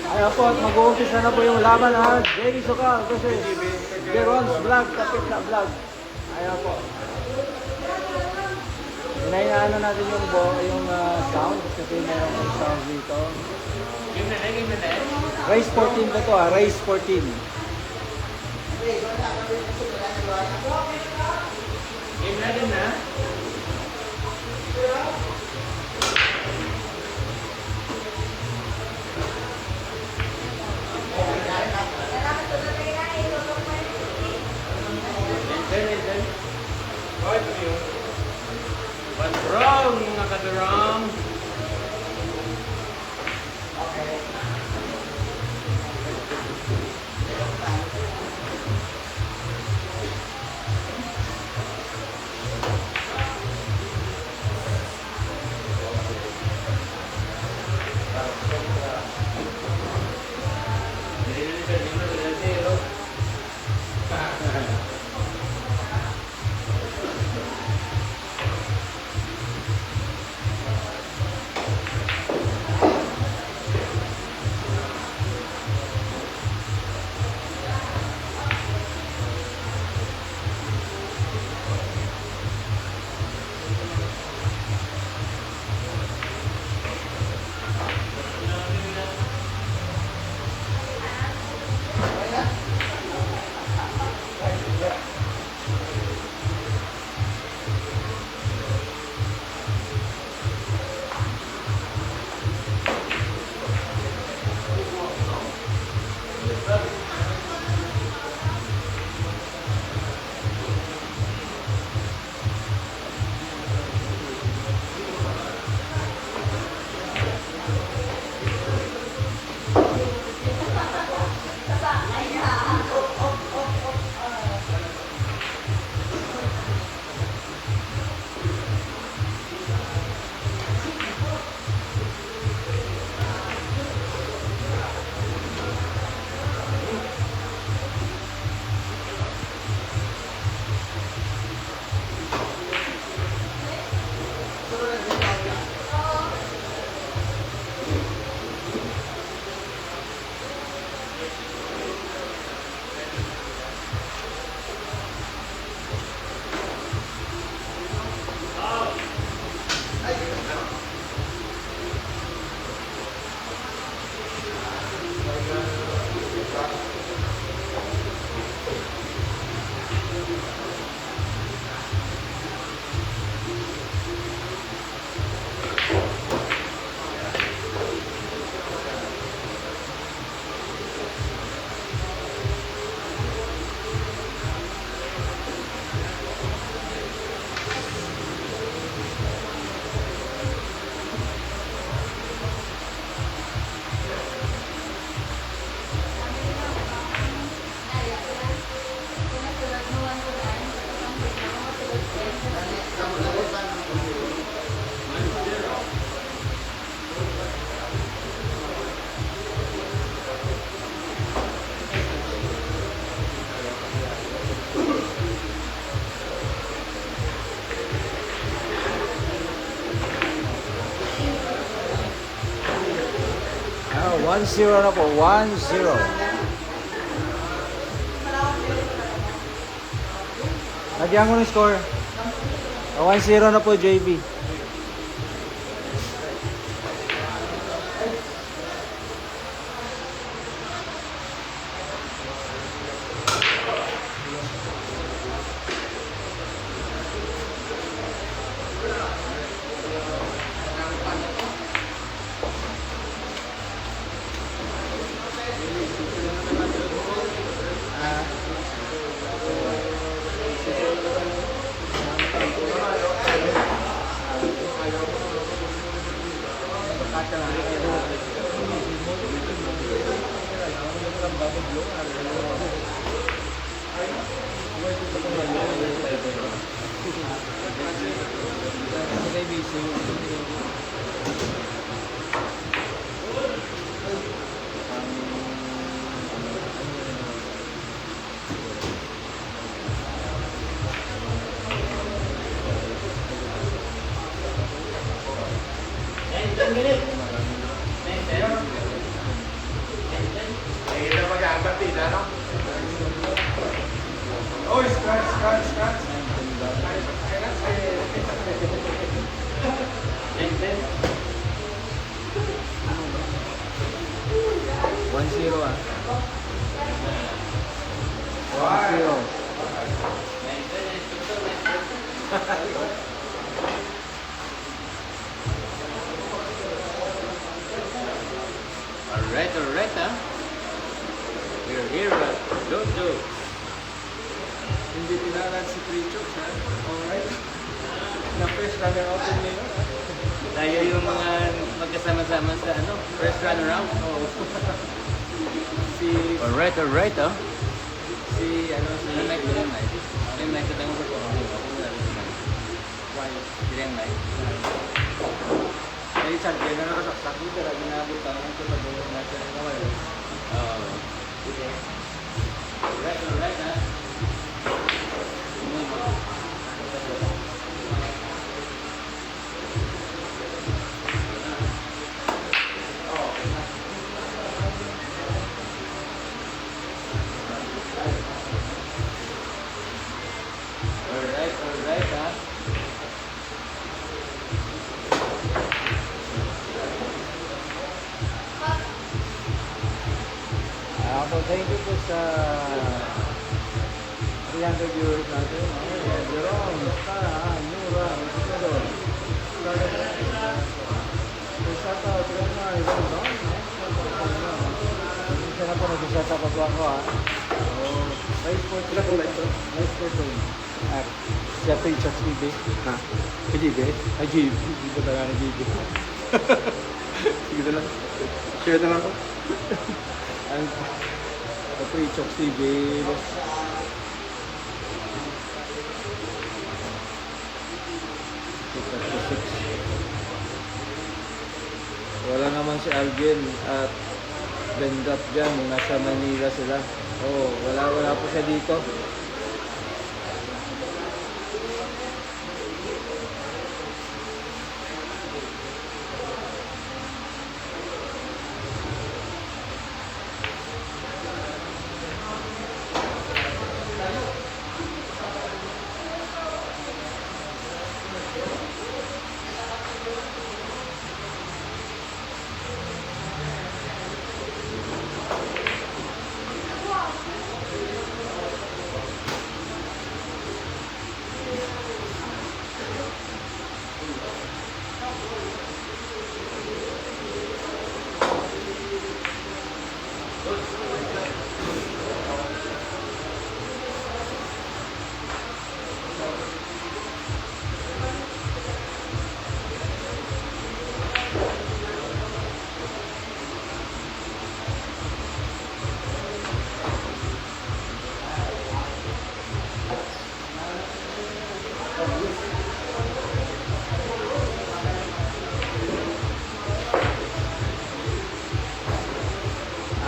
Ayan po, mag-uumpisa na po yung laban ha. Jenny Sokal versus Jeron's Vlog, Kapit na Vlog. Ayan po. Inainaan na natin yung sound kasi meron yung sound dito. Race 14 ba ito ha? Race 14. Game na din na. What's wrong, mga kadurong? Ah, 1-0 na po, 1-0. Lagyan mo ng score. 1-0 na po, JB. Oh, scratch. 1-0 ah. 1-0. Alright, ah. We're here at Dojo. Hindi tinalan si Trichok ha. Alright. Na-fresh runner out din nila. Tayo yung mga magkasama-sama sa first run around. Oo. Si Alright, ah. si May mic ko lang, Mike. May mic ko lang ako. Ako na rin si Mike. Why? Direng Mike. Ay, Chad, yan na nakasaksak dito. Ginabot ako ng tulad natin ang kawal. Oo. Okay. Alright, ah. Alright, ah. Ako, thank you po sa 300 viewers natin. Okay, Jerome, Stara, Nura, Isidro. Shout out, Rena, Ivan, isa na po nag-shout out po ako ha. Vice Portal. Siya po yung Chuck GB. Ha? Kay GB? Ay, GB. Hindi ko talaga na GB. Sige na lang. Share na lang ko. Ang ito yung Chuck TV. Wala naman si Alvin at Bendat dyan. Nasa Manila sila. Oo, wala po siya dito.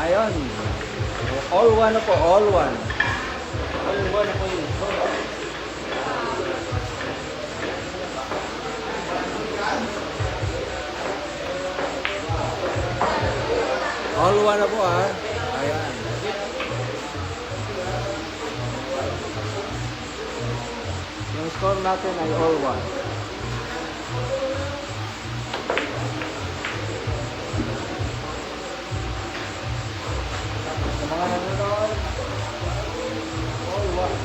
Ayun. All one na po, all one. All one na po yun. All one na po ah. Ayan. Yung score natin ay all one. Sa mga nanonood, all one.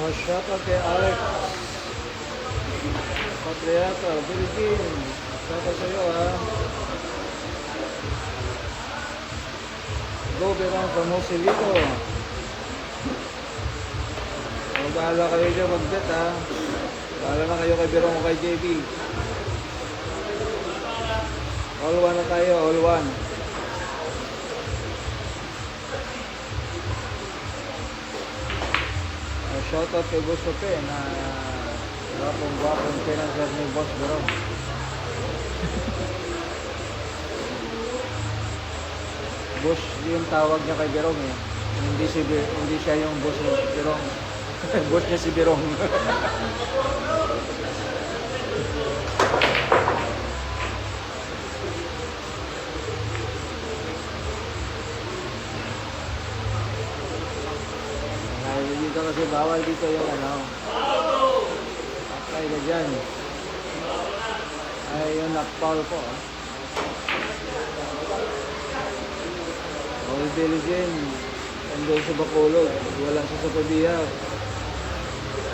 Oh, shout out kay Alex. Patriata, Philippines. Shout out sa'yo, ha. Go, Berong from Joselito. Bahala kayo dyan mag-bet, ha. Bahala na kayo kay Berong o kay JB. All one na tayo, all one. Shoutout kay Boss Pepe na gwapong pinanser ni Boss Berong. Boss yung tawag niya kay Berong eh. Hindi siya yung boss ni Berong. Boss niya si Berong. Dito kasi bawal dito yung ano. Apply na dyan. Ay, yung nakpal po. All diligent. Andun sa Bacolod. Walang siya sa Pabia.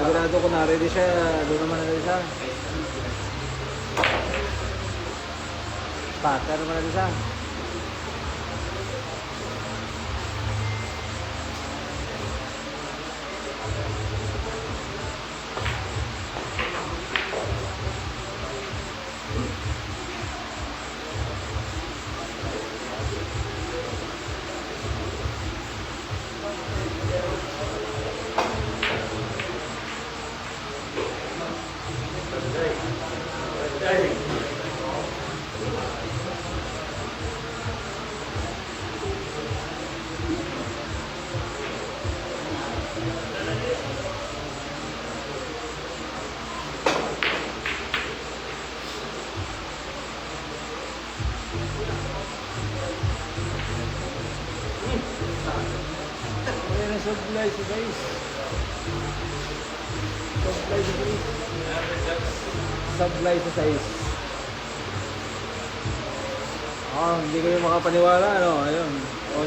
Sigurado ko na-ready siya. Doon naman na siya. Starter naman na siya. Supply sa guys. Supply sa guys. Supply sa size. Hindi kayo makapaniwala, ano? Ayun.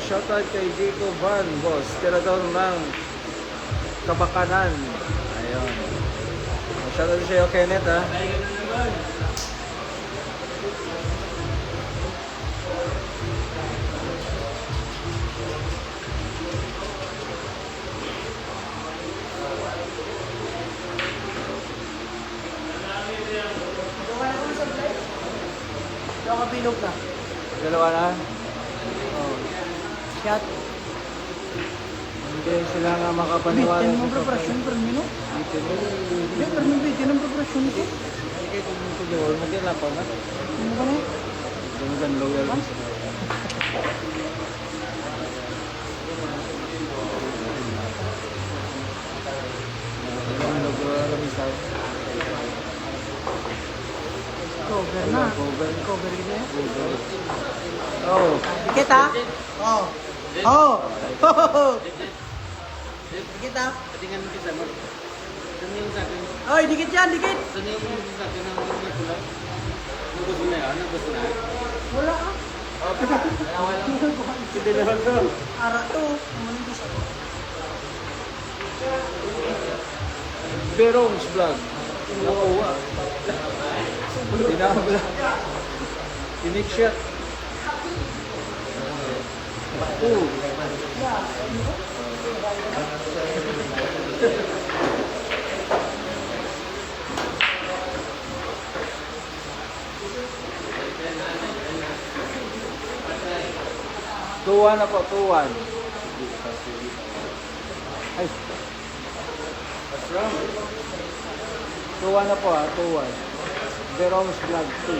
Shoutout kay Jacob Van, boss. Tira daw ng Kabakanan. Ayun. Shoutout sa'yo, Kenneth, ha? Bilog na. Dalawa na? Oh. Shot. Hindi sila nga makapaniwala. Bitin mo preparasyon per mino? Bitin mo. Hindi, per mino bitin ang preparasyon ito. Hindi kayo tumutuloy. Magkila pa na. Ano ba na eh? Dumugan lower. Cover na. Cover. Cover gitu ya. Oh. Dikit ha? Oh. Oh. Dikit ha? Patingan mo kita mo. Saan yung sa akin? Oy, dikit yan, dikit. Saan yung sa akin ng mga kulay? Nubos mo na yun? Nubos na? Wala ah. Hindi naman to. Ara to. Kumanin ko sa to. Berong's vlog. Nakuha. Dinabla. Unique shot. Oh. Tuwan na po, tuwan. Ay. What's wrong? Tuwan na po tuwan. Berong's vlog 2.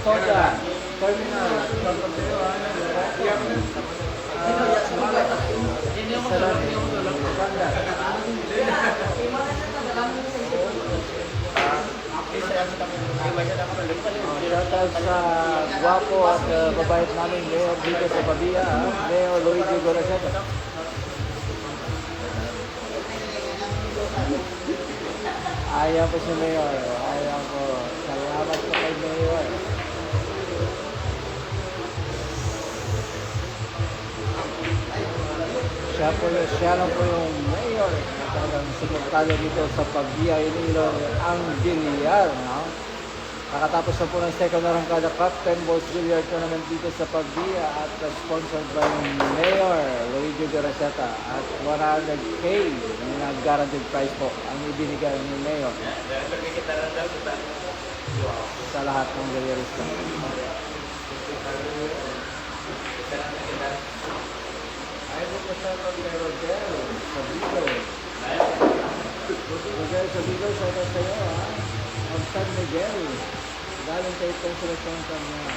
Toda. Terminal. Tapos tayo, Sarap yung tulog ko banda. Shoutout sa gwapo at babait namin Mayor dito sa Pabia, Mayor Luigi Goraceta. Ayaw po si Mayor. Ayaw po. Salamat po kay Mayor. Siya lang po yung Mayor. Talagang sumuktalo dito sa Pabia, Iloilo, ang Villar, no? Nakatapos na po ng second arangkada Cup 10 Balls Billiard Tournament dito sa Pabia at sponsored by Mayor Luigi Goraceta at 100K na guaranteed prize po ang ibinigay ni Mayor sa lahat ng bilyarista. Ay po po siya kay Rodel sa Bicol. Rodel sa Bicol, shout out sa'yo ha. Ang San Miguel. Galing kayo itong seleksyon sa mga.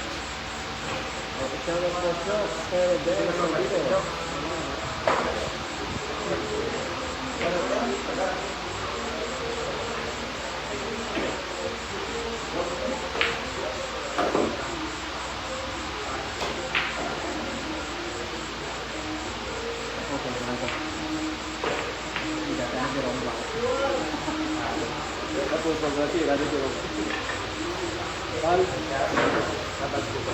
Okay, shout out po siya kay Rodel sa Bicol. Tapos pag-rasi, rado ko. Pal. Dapat ko pa.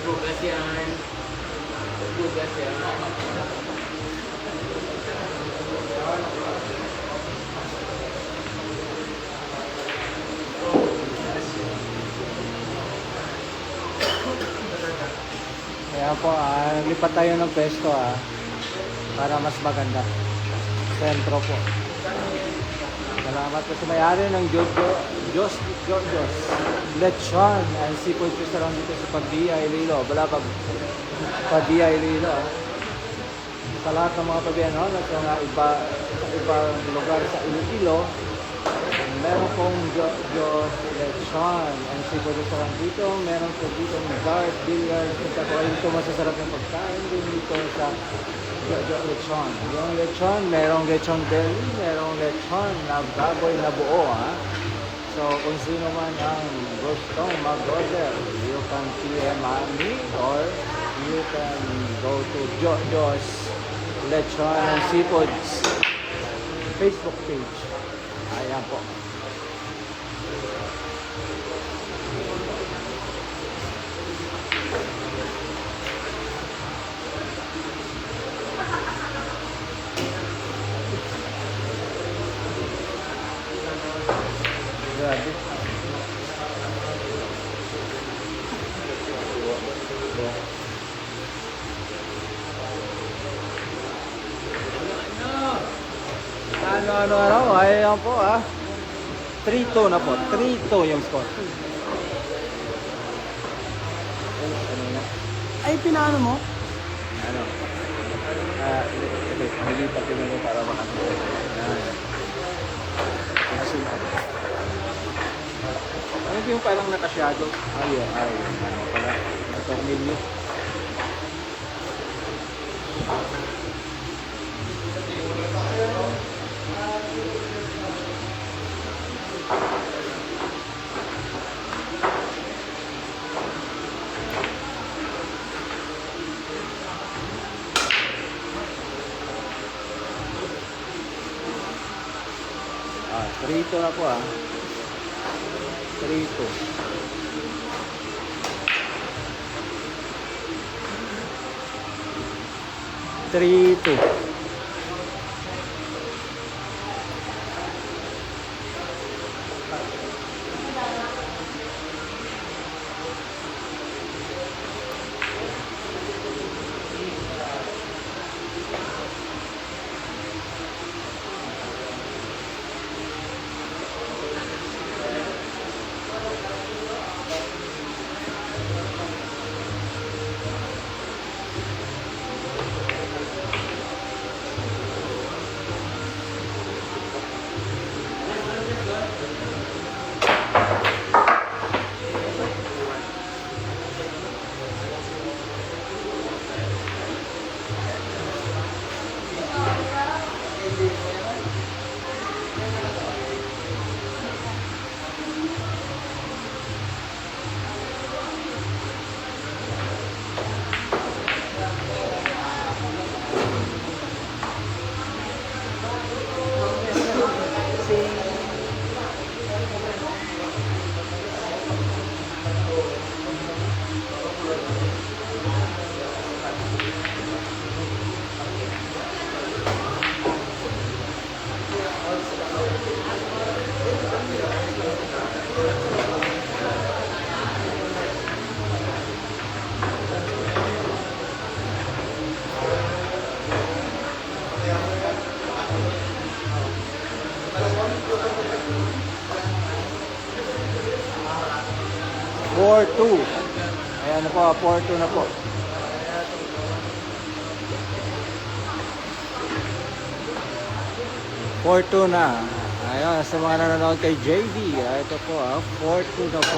Bugas yan. Bugas yan. Kaya po, lipat tayo ng pwesto para mas maganda. Sentro po. Salamat po sa may-ari ng Diyos Lechon and Seafood Restaurant dito sa Pabia, Iloilo. Balabag, Pabia, Iloilo. Sa lahat ng mga Pabiano na sa ibang lugar sa Iloilo, meron pong Diyos Lechon and Seafood Restaurant dito. Meron po dito ng dart, billiard, kung dito masasarap ng pagkain din dito sa lechon. Yung lechon, merong lechon belly, merong lechon na baboy na buo, ha? So, kung sino man ang gustong mag-order, you can PM me or you can go to Jojo's Lechon and Seafoods Facebook page. Ayan po. Ano, ayan po 3-2 na po. 3-2 yung score. Ay, pinaano mo? Ano? Nilipat ko na para makakita. Ano yung parang nakashadow? Ayun. Ano pala? Tornilyo. Prito na po 3-2. Three-two. 4-2. Ayan na po, 4-2 na po. Four-two na. Ayun, sa mga nanonood kay JD, ito po 4-2 na po.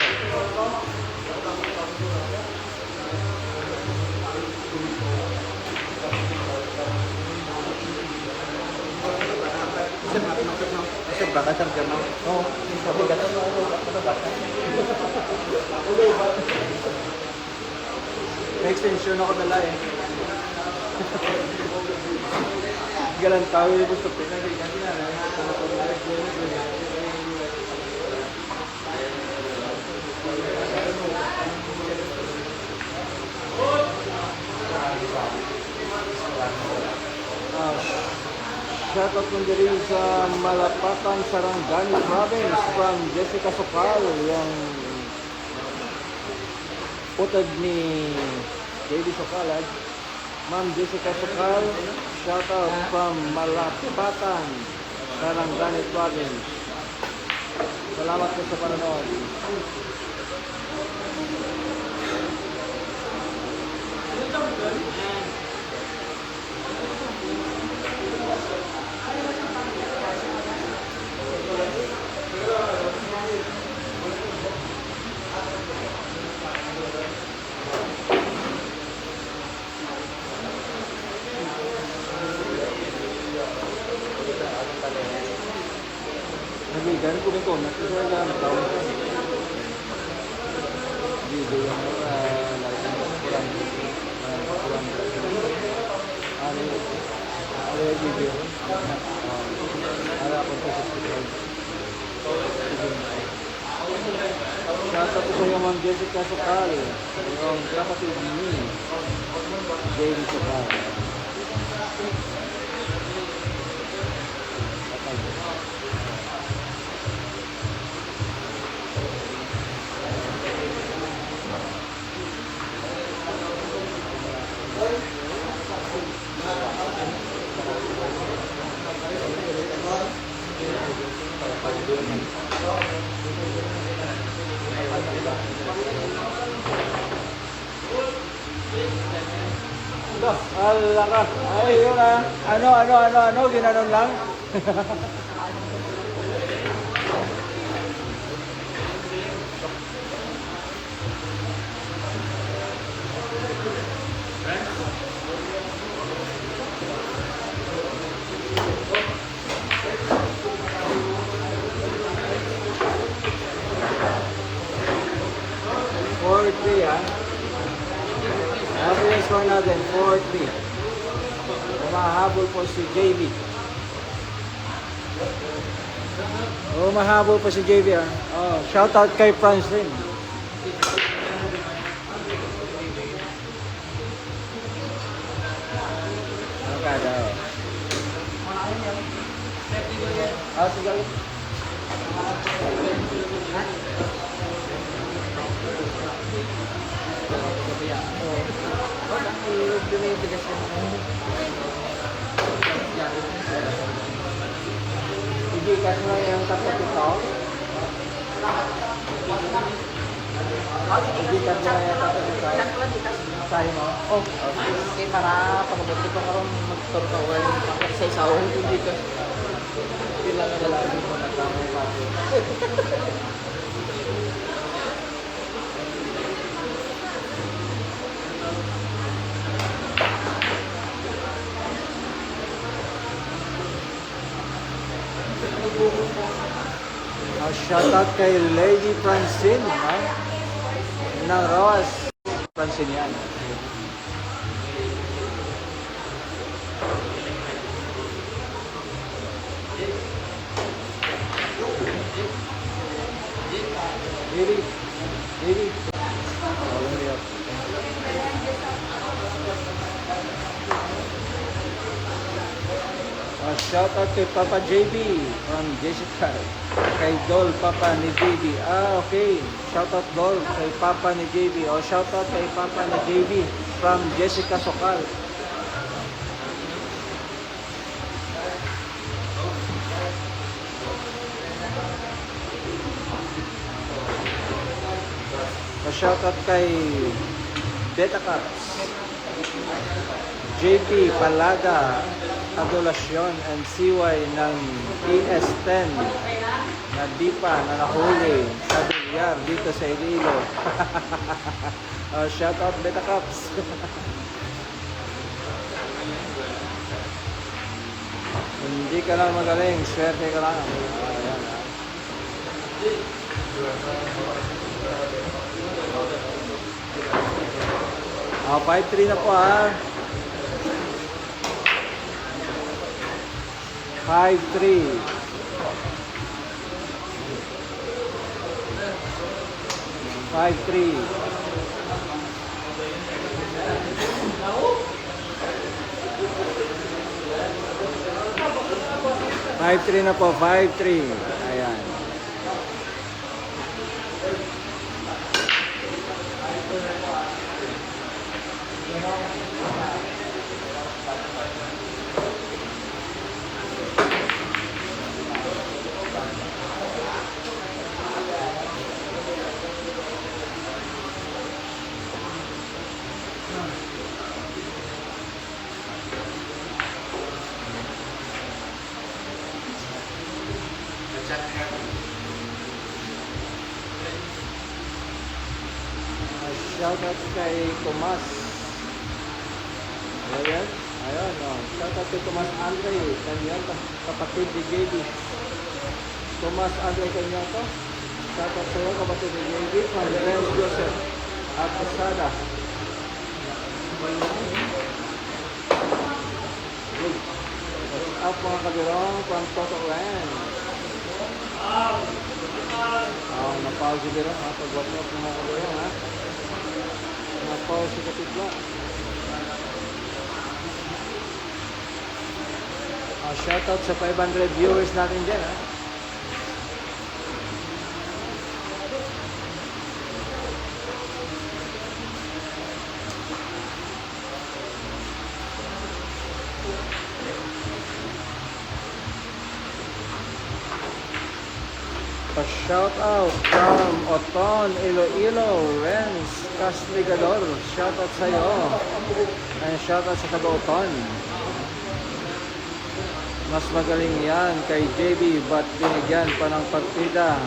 Baka sa German. Oo, sabi ka na may extension ako dala Galang tao yung gusto pinag-iganti na shoutout mo diri sa Malapatan, Sarangani Province from Jessica Sokal, yung utod ni JD Sokal. Ma'am Jessica Sokal, shoutout from Malapatan, Sarangani Province. Salamat po sa panonood. Ganun ko rin ko, natutuwa lang taon ko. Video yung kurang ano yung video? Para ako sa subscribe. Shoutout ko sa iyo, Ma'am Jessica Sokal, yung kapatid ni JD Sokal. Ala ka. Ay, yun ah. Ano, ginanon lang. Four, three, ah. Ano yung score natin? 4-3. Mahabol po si JV. Mahabol po si JV. Ah. Oh, shout out kay Franklin. Ano ka daw? Sige. Ibigas mo yung tapos ito. Ibigas mo yung tapos ito. Sayo mo? Oh, okay, para pagkabuti ko karon magturo-turo sa isaw hindi ka. Kailangan na lang mo nagkamay pa. Shoutout kay Lady Francine, ha? Ng Roas. Francine yan. Didi. Shoutout kay Papa JB from Jessica. Kay Dol, Papa ni JB. Okay. Shoutout Dol kay Papa ni JB. O shoutout kay Papa ni JB from Jessica Sokal. O shoutout kay Beta Caps. JP Palaga Adolasyon and CY ng ES10 na di pa na nahuli sa bilyar dito sa Iloilo. Shout out Beta Cups. Hindi ka lang magaling, swerte ka lang. Ayan, ah. 5-3 na po ha. 5-3. 5-3. 5-3 na po, 5-3. Ayan. Shoutout kay Tomas. Ayan. Ayun, oh. Shoutout kay Tomas Andre. Kanya, kapatid ni JB. Tomas Andre kanya to. Shoutout sa iyo, kapatid ni JB. From Renz Joseph at Asada. What's up mga kabirong from Toto Ren. Napawag si Birong. Pag-whatsapp mga kabirong ha. Napawag si Kapitla. Shoutout sa 500 viewers natin dyan ha. Shout out from Oton, Iloilo, Renz Castigador, shoutout sa'yo. And shoutout sa Kabauton. Mas magaling yan kay JB, ba't binigyan pa ng partida?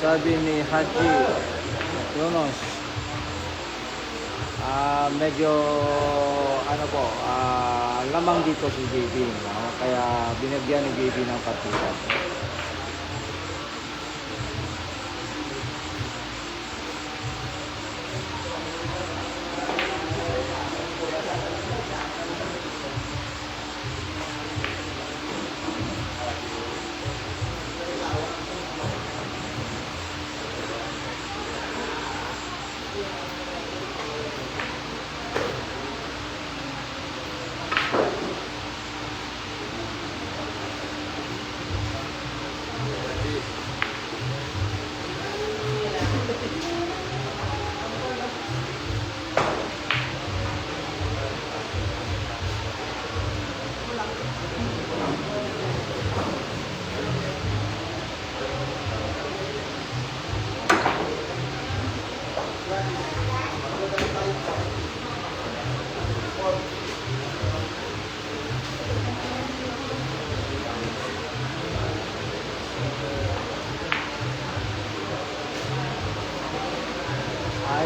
Sabi ni Haji Yonos. Medyo ano po, lamang dito si JB, no? Kaya binigyan ni JB ng partida.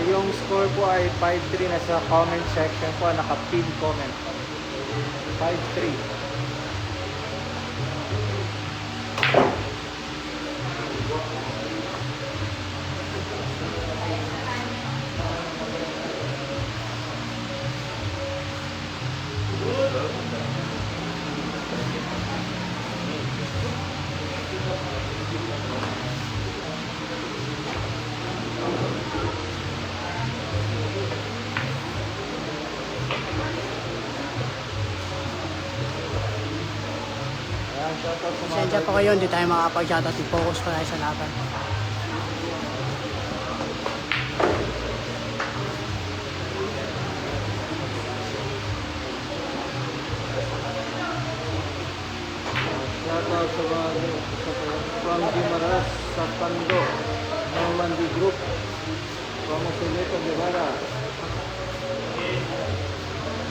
Yung score po ay 5-3 na sa comment section po, naka-pin comment. 5-3. Pasensya po kayo, hindi tayo makapag-shoutout. I-focus pa tayo sa laban. Shoutout sa mga from Gimaras, sa Pando, Normandy Group, from Osilito Guevara.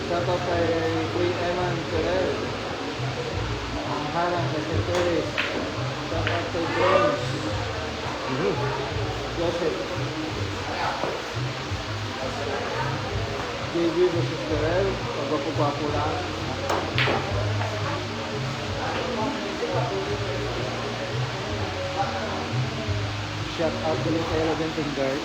Shoutout kay Queen Eman Perez, ang harang na Senteres. Shoutout kay James Joseph, JB versus Perez, pagpapapo lang. Shout out ulit kay Robin Finger.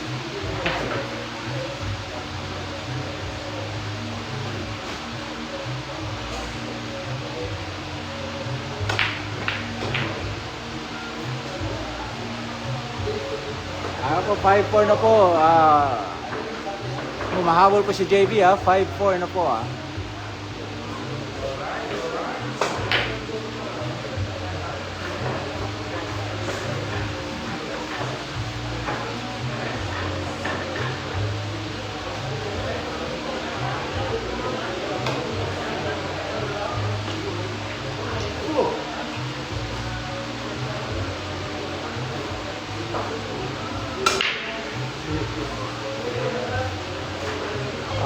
Ako 5-4 na po. Humahabol po si JB, 5-4 na po.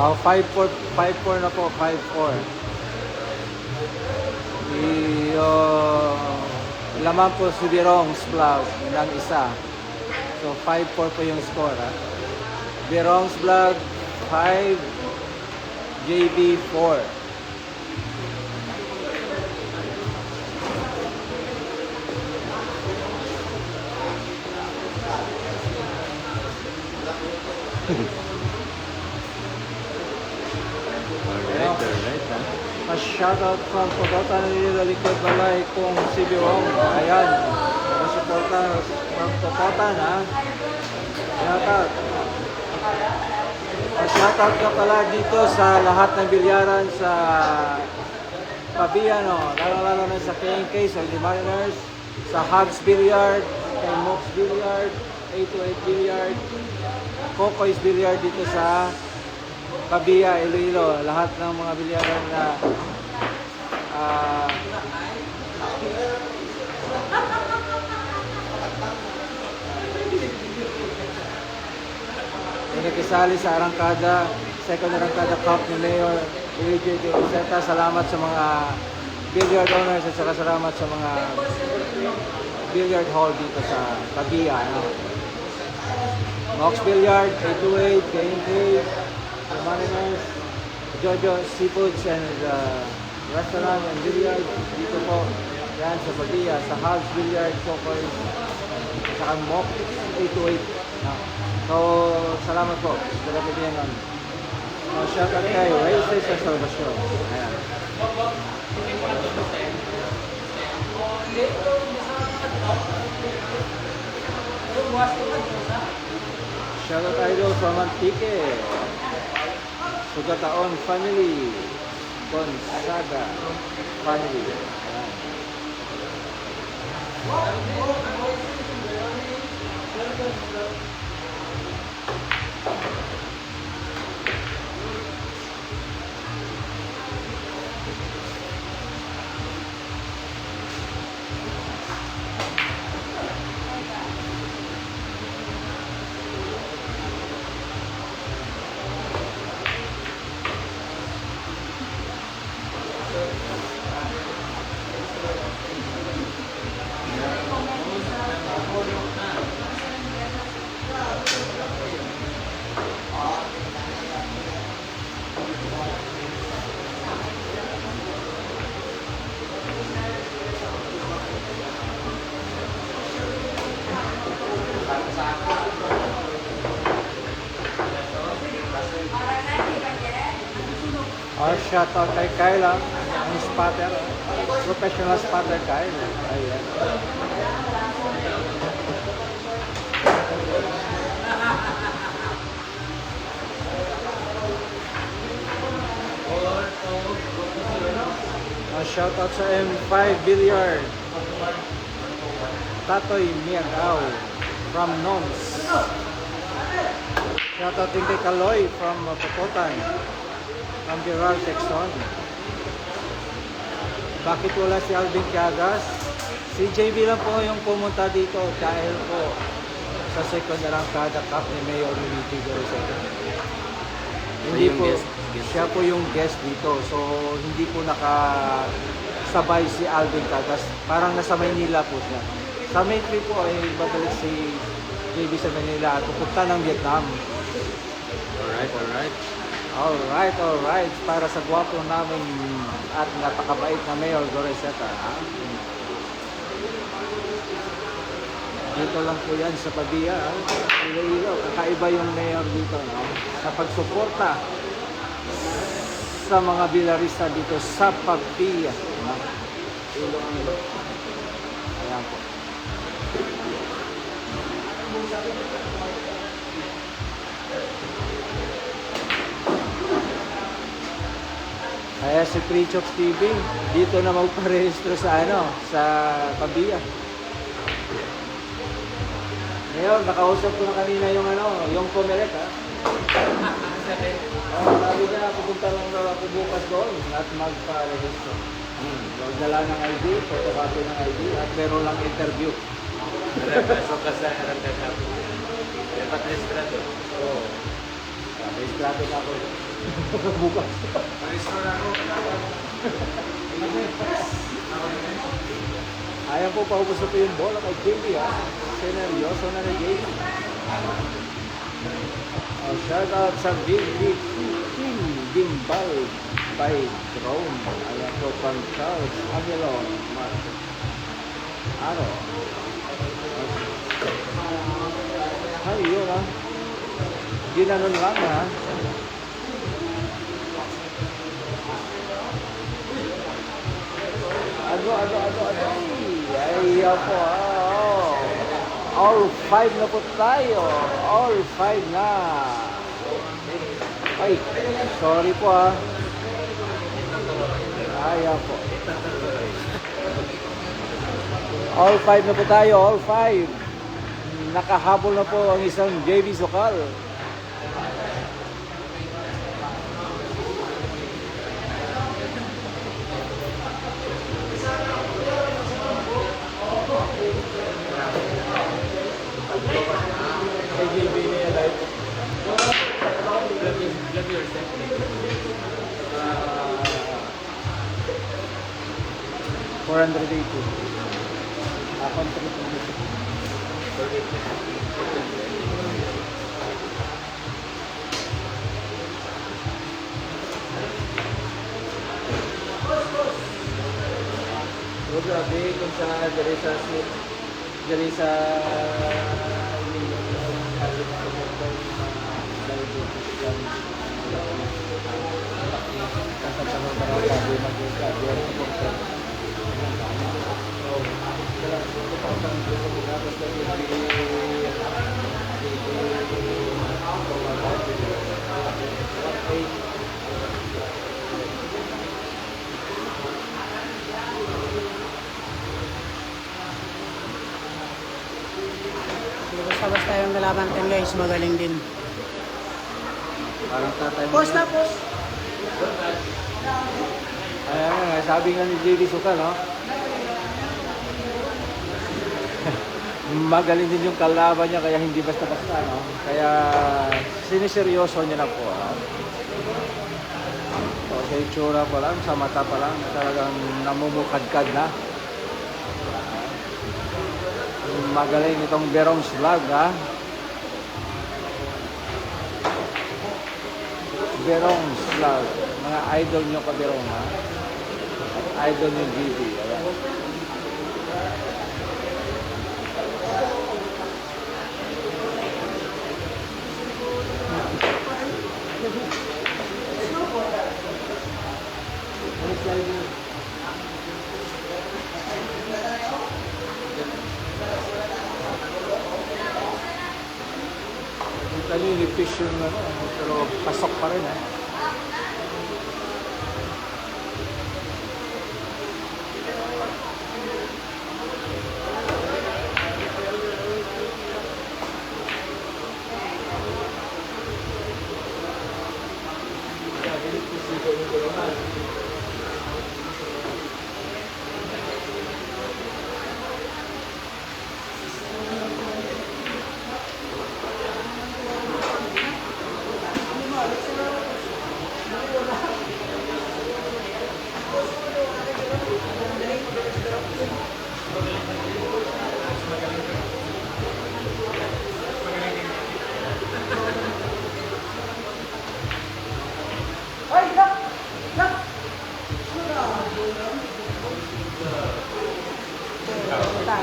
Oh, 5-4 na po, 5-4. Laman po si Birong's Vlog ng isa. So 5-4 po yung score, Birong's Vlog 5, JB 4. A shoutout from Pagota na likod balay kung si Birong. Ayan, nasuporta from Pagota na. Shoutout. A shoutout ka pala dito sa lahat ng bilyaran sa Pabiano, lalo na sa KNK, sa The Mariners, sa Hugs Billiard, kay Mox Billiard, 828 Billiard, Cocoy's Billiard dito sa Pabia, Iloilo, lahat ng mga bilyaran na yung nakisali sa Arangkada, second Arangkada Cup ni Mayor Luigi de Roseta. Salamat sa mga billiard owners at saka salamat sa mga billiard hall dito sa Pabia. Ano? Mox Billiard, 828, K&K, the Mariners, Jojo Seafoods and Restaurant and Billiard. Dito po, yan sa Pabia, sa House Billiard, Chokers, saka Mox 828. No? So, salamat po. Salamat din yan. Shout out kay Races sa Salvation. Ayan. Shout out idol from Antique. Sugataon family. Gonzaga family. Ayan. Shout out kay Kyle, ang spotter, professional spotter Kyle. Ayan. Shout out sa M5 Billiard, Tatoy Miagao from Noms. Shout out din kay Kaloy from Popotan. From Gerard Texton. Bakit wala si Alvin Tiagas? Si JB lang po yung pumunta dito dahil po sa second Arangkada Cup ni Mayor Luigi de Roseta. Hindi po, siya po yung guest dito. So, hindi po nakasabay si Alvin Tiagas. Parang nasa Maynila po siya. Sa May 3 po ay babalik si JB sa Manila at pupunta ng Vietnam. Alright. Para sa gwapo namin at napakabait na Mayor Goreseta. Dito lang po yan sa Pabia. Iloilo. Kakaiba yung Mayor dito. No? Sa pagsuporta sa mga bilarista dito sa Pabia. No? Iloilo. Ayan po. Kaya si Prechops TV, dito na magparehistro sa sa Pabia. Ngayon, nakausap ko na kanina yung yung Comelec ha. Sabi niya, pupunta lang daw ako bukas doon at magparehistro. Magdala ng ID, photocopy ng ID at meron lang interview. Pasok ka sa Arangkada. Dapat registrado. Oo. Registrado na ako. Bukas. Ayan po, paubos na po yung bola kay JB ha. Seneryoso na ni JB. Shout out sa Big Team Gimbal by Drone. Ayan po, from Charles Angelo Aro. Ay, yun ha. Ginanon lang ha. Ay, po. All 5 na po tayo. All 5 na. Ay, sorry po ha. Ay, po. All 5 na po tayo. All 5. Nakahabol na po ang isang JB Sokal. JB niya live. 480. Complete na ito. So, grabe kung sa dari sa Basta-basta yung kalaban natin guys, magaling din. parang tatay mo. Post na post! Ayan nga, sabi nga ni JD Suka, no? Magaling din yung kalaban niya, kaya hindi basta-basta, no? Kaya siniseryoso niya na po, ha? So, sa itsura pa lang, sa mata pa lang, talagang namumukadkad na. Magaling itong Berong's Vlog, ha? Berong's Vlog. Mga idol nyo ka Berong, ha? At idol nyo GD. Ayan. Kita nyo yung fish yung ano, pero pasok pa rin, ha?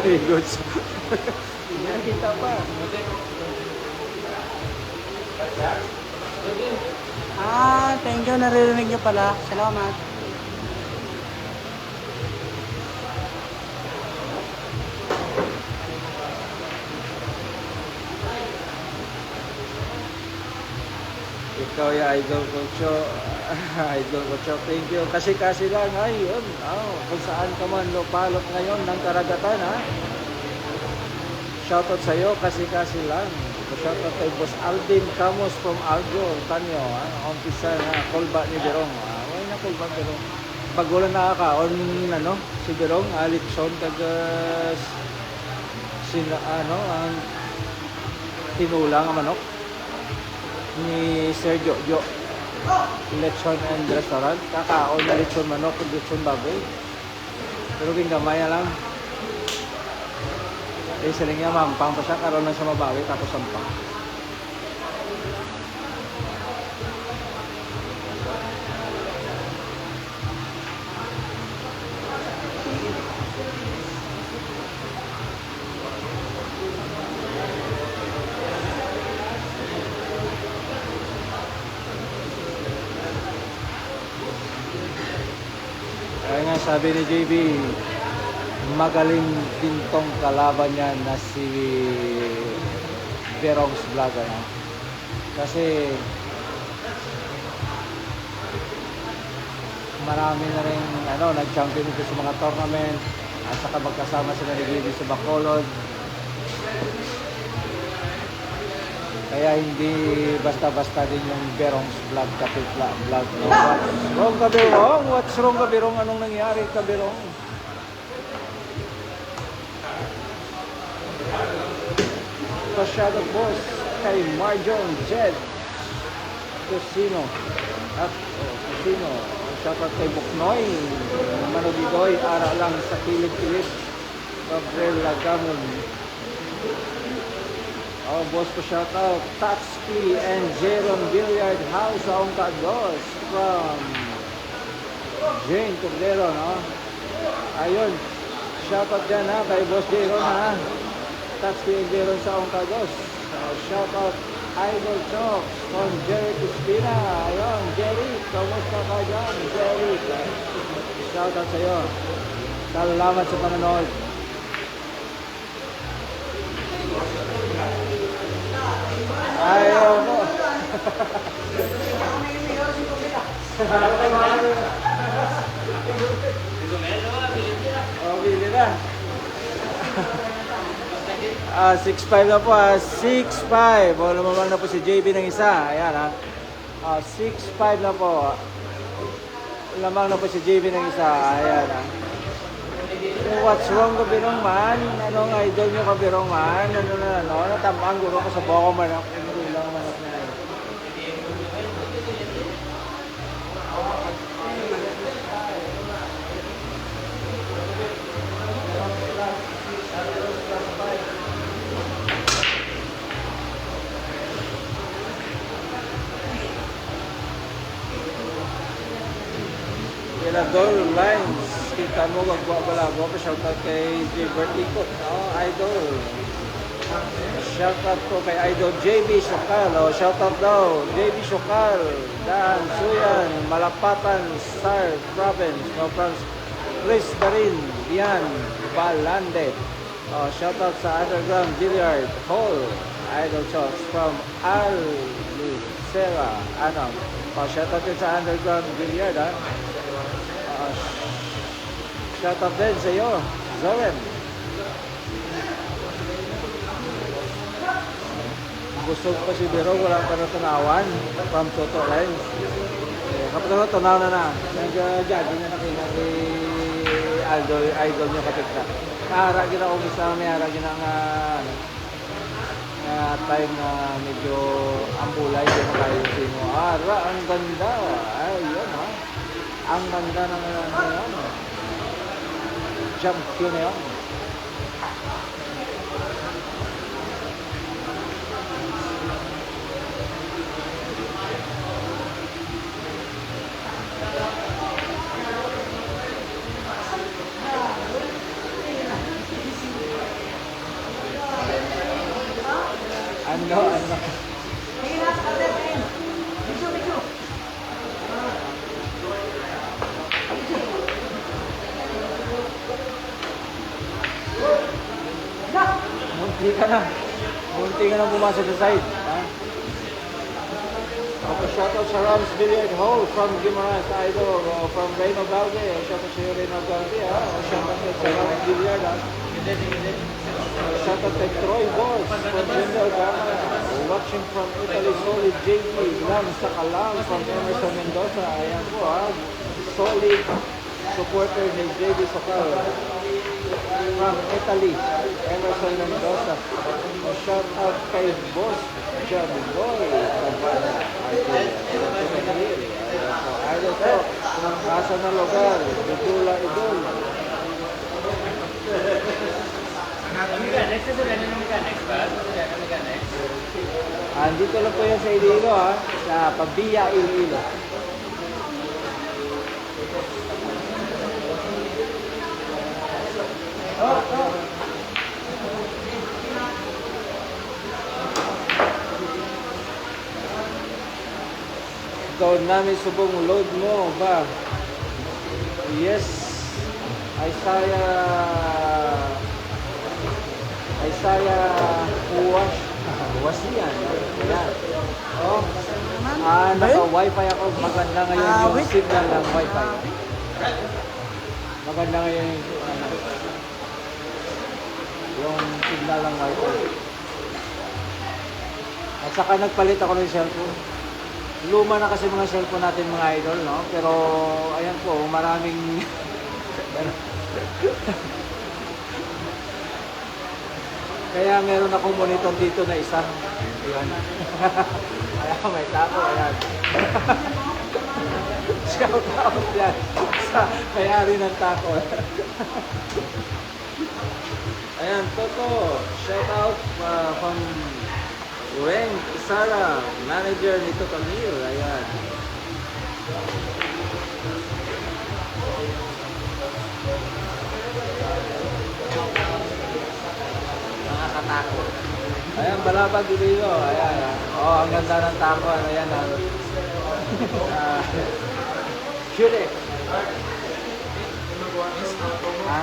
Hey, goods. Nakita pa. Thank you, naririnig niyo pala. Salamat. Ikaw yung idol ko, Cho. Idol ko, Cho. Thank you. Kasi lang, ayun. Kung saan ka man lupalot ngayon ng karagatan, ha? Shoutout sa'yo, kasi lang. Shoutout kay Boss Alvin Camus from Algo, Tanyo, ha? Umpisa na, kolba ni Berong. Wala na kolba Berong. Pag wala nakakaon, ano, si Berong, Alexon, ang tinulang ang manok ni Sir Jojo. Lechon and restaurant. Kakaon na lechon manok, lechon baboy. Pero gingamay na lang. Eh, siling niya mampang pa siya, karoon lang siya mabawi, tapos sampang. Kaya nga sabi ni JB, magaling din tong kalaban niya na si Berong's Vlog, ano? Kasi marami na rin nag-champion ito sa mga tournament at saka magkasama sila ni JB sa Bacolod. Kaya hindi basta-basta din yung Berong's Vlog, Kapitla Vlog. No? What's wrong ka, Berong? What's wrong ka, Berong? Anong nangyari ka, Berong? Pasyado boss kay Marjon Jed Casino. Casino. Shoutout kay Buknoy. Manugidoy, ara lang sa kilid-kilid. Gabriel Lagamon. Oh, boss ko shoutout. Tatsuki and Jeron Billiard House sa Ongkados from Jane Tublero, no? Ayun. Shoutout dyan ha, kay Boss Jeron ha. Tatsuki and Jeron sa Ongkados. Shoutout Idol Chokes from Jerry Cuspina. Ayun, Jerry, kamusta ka dyan? Jerry, shoutout sa'yo. Salamat sa panonood. Ayaw mo. Oh, bili na. 6'5 na po ha. 6'5. O, lumamang na po si JB ng isa. Ayan ha. 6'5 na po. Lamang na po si JB ng isa. Ayan ha. What's wrong ka Birong Man? Anong idol nyo ka Birong Man? Ano na ano? Natamang guro ko sa boko man ako. Hindi lang manok na yun. Ilador Lines. Kita mo gagwabalago ko. Shoutout kay Gilbert Ikot. Oh, idol. Shoutout ko kay idol JB Sokal. Oh, shoutout daw. JB Sokal. Dan Suyan. Malapatan. Star Province. No, France. Chris Darin. Dian. Balande. Oh, shoutout sa Underground Billiard Hall. Idol Chokes from Al Lucera. Ano? Oh, shoutout din sa Underground Billiard ha. Shoutout din sa iyo, Zoren. Gusto pa si Biro, wala pa na tunawan from Toto Lines. Kapag na tunaw na. Nag-jogging na nakina kay idol niya kapit na. Naharagin ako bisa, may haragin ang time na medyo ambulay yung makayusin mo. Ang ganda. Ay, yun ha. Ang ganda ng jump yun na yun. Ano? Munti ka na pumasok sa side. Ha? Shoutout sa Rams Billiard Hall from Guimaras Idol, from Reyno Galve. Shoutout sa Reyno Galve. Shoutout sa Rams Billiard. Shoutout kay Troy Boss from Jindal Gama. Watching from Italy, Solid JP. Lam Sakalam from Emerson Mendoza. Ayan po ha. Solid supporter ni JB Sokal from Italy, Emerson Mendoza. Shout out kay Boss Jabi Boy. Idol po, nasa na lugar, Idula Idol. Mechanics, ano yung mechanics ba? Mechanics? Andito lang po yan sa Iloilo ha, sa Pabia, Iloilo. Ikaw namin subong load mo ba? Yes. Huwas yan. Ayan. Oh. Naka-wifi ako. Maganda ngayon yung signal ng wifi. Maganda ngayon yung signal ng wifi. At saka nagpalit ako ng cellphone. Luma na kasi mga cellphone natin mga idol, no? Pero ayan po, maraming kaya meron akong monitor dito na isa. Ayan. Ayan, may tapo, ayan. Shout out yan sa may-ari ng taco. Ayan, Toto. Shout out from Ren Isara, manager ni Toto Camille. Ayan. Mga katakot. Ayan, Balabag Iloilo. Ayan. Oh, ang ganda ng taco. Ayan. Shoot it. Ha?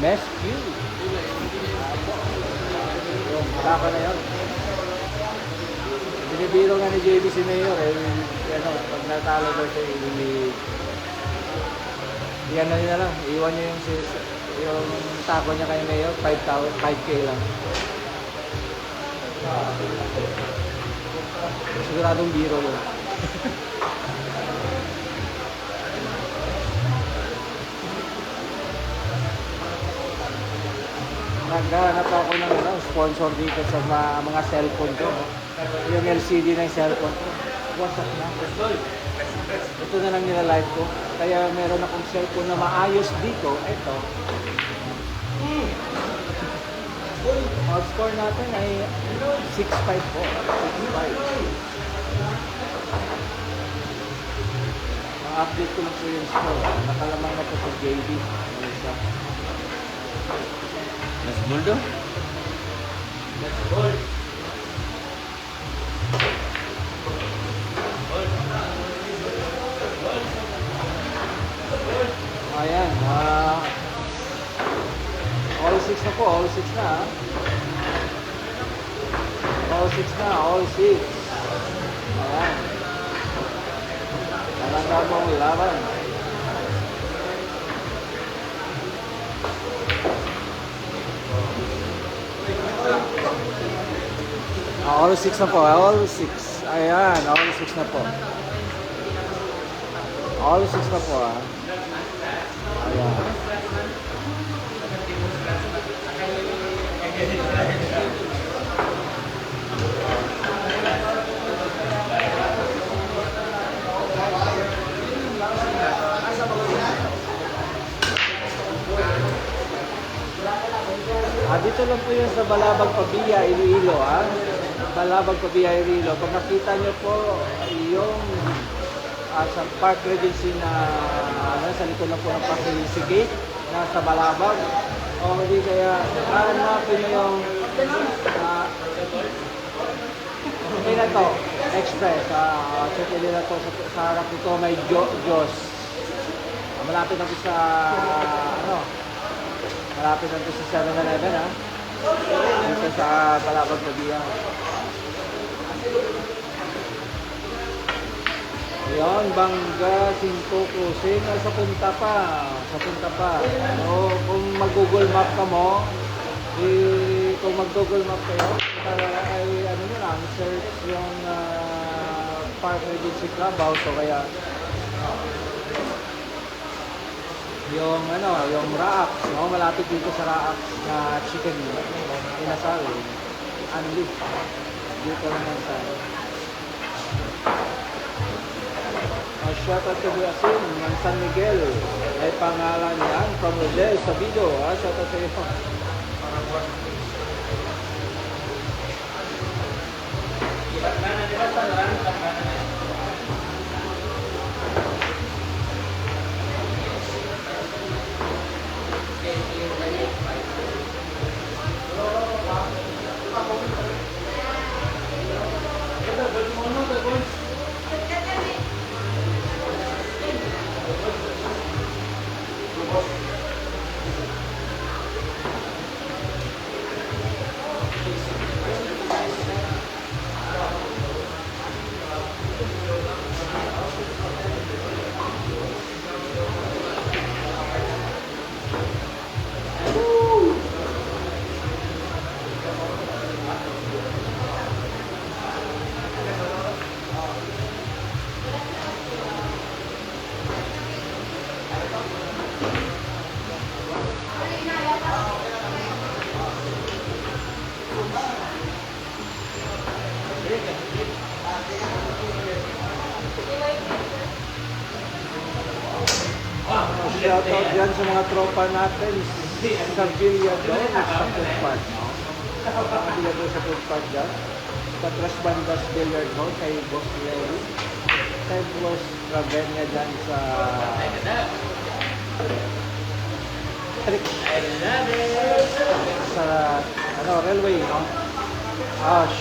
Mesh cube. Yung taco na yun. Binibiro nga ni JB si Mayor ano, pag natalo daw siya, yan na lang, iwan niya yung taco niya kay Mayor, 5K lang. Siguradong biro yun. Naghanap ako ng sponsor dito sa mga cellphone ko. Yung LCD ng cellphone ko. Wasak na. Ito na lang nila-live ko. Kaya meron akong cellphone na maayos dito. Ito. Ang score natin ay 6.5 po. 6.5. Update ko lang po yung score. Nakalamang na po sa JB. Mas buldo? Ayan. All 6 na po. All 6 na. All 6 na. All 6. Ayan. Talanda pong laban. All 6 na po. All 6. Ayan. All 6 na po. All 6 na po. Ayan. Dito lang po yun sa Balabag Pabia, Iloilo. Balabag Pabia, Iloilo. Pag nakita nyo po yung sa Park Regency na sa likod lang po ng Park Regency Gate na sa Balabag. O hindi kaya hanapin nyo yung may na to, Express. Check nila to sa harap nito may Diyos. Malapit na po sa malapit na ito sa 7-Eleven dito sa Balabag Pabia. Ayan, Bangga, Cinco Cruising, sa punta pa. So, kung mag-Google Map ka mo, kung mag-Google Map kayo, ay ano nyo lang, search yung Park Regency Clubhouse o kaya yung Raax, malapit dito sa Raax na chicken inasal, unleaf. Dito naman sa shout out to Buasin ng San Miguel. Ay pangalan yan from Rodel Sabido. Shout out sa iyo. shoutout dyan sa mga tropa natin sa Villa doon, sa footpath. Villa doon sa footpath dyan. Patras Bandas Billiard Hall kay Boss Larry. Kay Boss Ravenia dyan sa railway, no?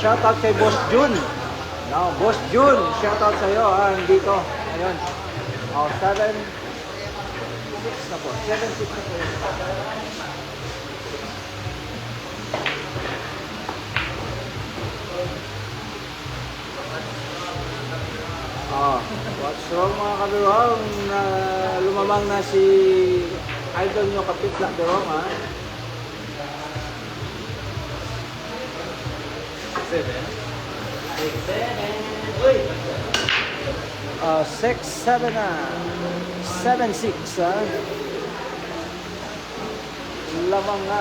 Shoutout kay Boss Jun. No, Boss Jun, shoutout sa iyo, dito. Ayun. 7-6 na po. 7-6 na po. What's wrong mga kabiwang na lumamang na si idol nyo Kapitla Berong, ha? 6-7 na. 7-6, ha? Lamang na.